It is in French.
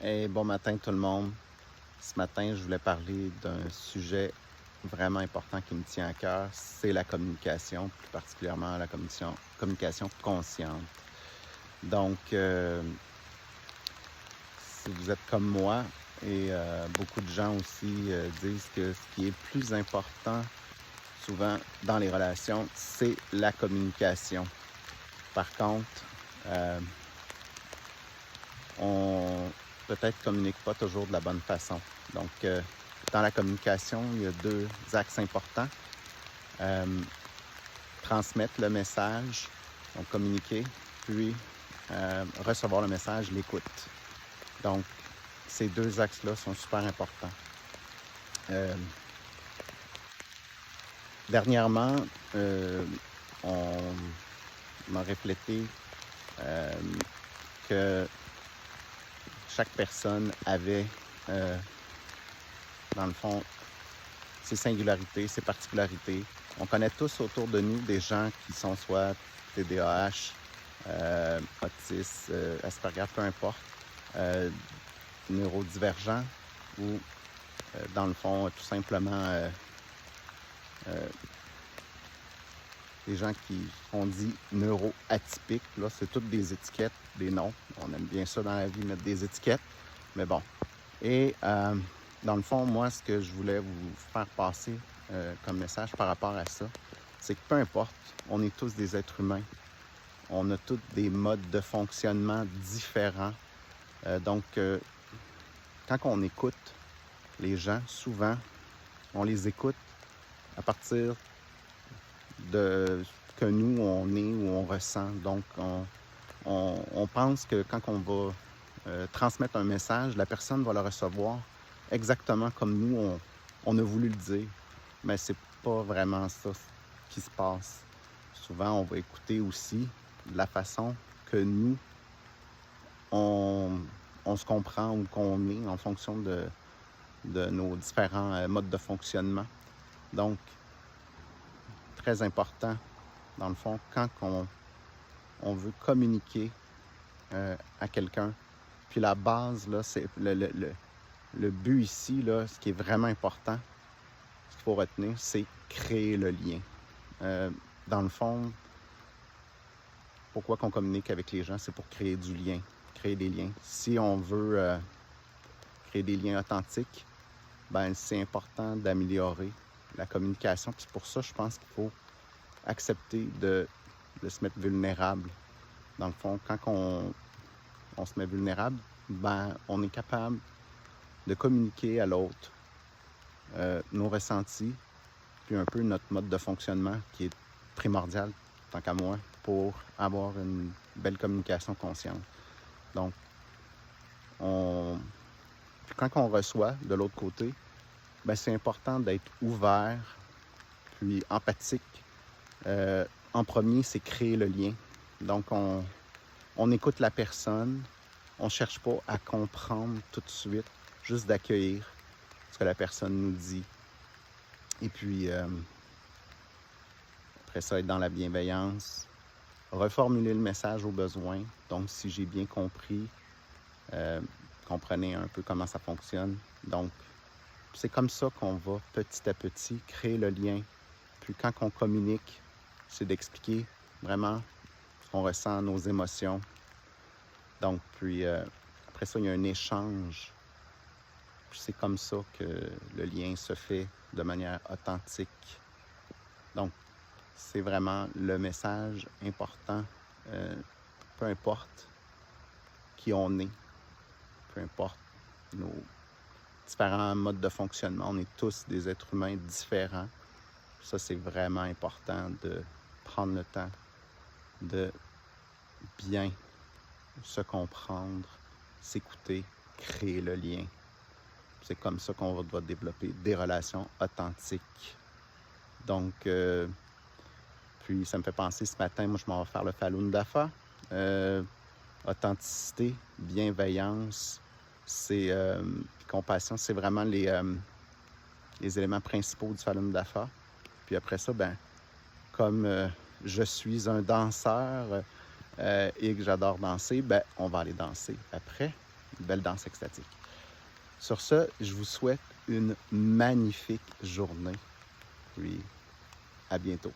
Hey, bon matin tout le monde. Ce matin, je voulais parler d'un sujet vraiment important qui me tient à cœur, c'est la communication, plus particulièrement la communication consciente. Donc, si vous êtes comme moi, et beaucoup de gens aussi disent que ce qui est plus important souvent dans les relations, c'est la communication. Par contre, euh, on peut-être communique pas toujours de la bonne façon. Donc, dans la communication, il y a deux axes importants. Euh, Transmettre le message, donc communiquer, puis recevoir le message, l'écoute. Donc, ces deux axes-là sont super importants. Dernièrement, on m'a reflété que chaque personne avait, dans le fond, ses singularités, ses particularités. On connaît tous autour de nous des gens qui sont soit TDAH, autistes, Asperger, peu importe, neurodivergents ou, dans le fond, tout simplement des gens qui on dit neuroatypiques. Là, c'est toutes des étiquettes, des noms. On aime bien ça dans la vie, mettre des étiquettes. Mais bon. Et dans le fond, moi, ce que je voulais vous faire passer comme message par rapport à ça, c'est que peu importe, on est tous des êtres humains. On a tous des modes de fonctionnement différents. Donc, quand on écoute les gens, souvent, on les écoute à partir de ce que nous, on est ou on ressent. Donc, on pense que quand on va transmettre un message, la personne va le recevoir exactement comme nous, on a voulu le dire. Mais c'est pas vraiment ça qui se passe. Souvent, on va écouter aussi de la façon que nous, on se comprend ou qu'on est en fonction de nos différents modes de fonctionnement. Donc, très important, dans le fond, quand on veut communiquer à quelqu'un. Puis la base, là, c'est le but ici, là, ce qui est vraiment important, ce qu'il faut retenir, c'est créer le lien. Dans le fond, pourquoi qu'on communique avec les gens, c'est pour créer du lien, créer des liens. Si on veut créer des liens authentiques, ben c'est important d'améliorer la communication. Puis pour ça, je pense qu'il faut accepter de se mettre vulnérable. Dans le fond, quand on se met vulnérable, ben on est capable de communiquer à l'autre nos ressentis, puis un peu notre mode de fonctionnement qui est primordial, tant qu'à moi, pour avoir une belle communication consciente. Donc, quand on reçoit de l'autre côté, ben c'est important d'être ouvert, puis empathique. En premier, c'est créer le lien. Donc, on écoute la personne, on ne cherche pas à comprendre tout de suite, juste d'accueillir ce que la personne nous dit. Et puis, après ça, être dans la bienveillance, reformuler le message au besoin. Donc, si j'ai bien compris, comprenez un peu comment ça fonctionne. Donc, c'est comme ça qu'on va petit à petit créer le lien. Puis quand on communique, c'est d'expliquer vraiment ce qu'on ressent, nos émotions. Donc, puis après ça, il y a un échange. Puis c'est comme ça que le lien se fait de manière authentique. Donc, c'est vraiment le message important, peu importe qui on est, peu importe nos différents modes de fonctionnement, on est tous des êtres humains différents. Ça, c'est vraiment important de prendre le temps de bien se comprendre, s'écouter, créer le lien. C'est comme ça qu'on va développer des relations authentiques. Donc, puis ça me fait penser ce matin, moi je m'en vais faire le Falun Dafa. Authenticité, bienveillance, c'est compassion, c'est vraiment les éléments principaux du Falun Dafa. Puis après ça, ben, comme je suis un danseur et que j'adore danser, ben, on va aller danser après. une belle danse extatique. Sur ce, je vous souhaite une magnifique journée. Puis, à bientôt.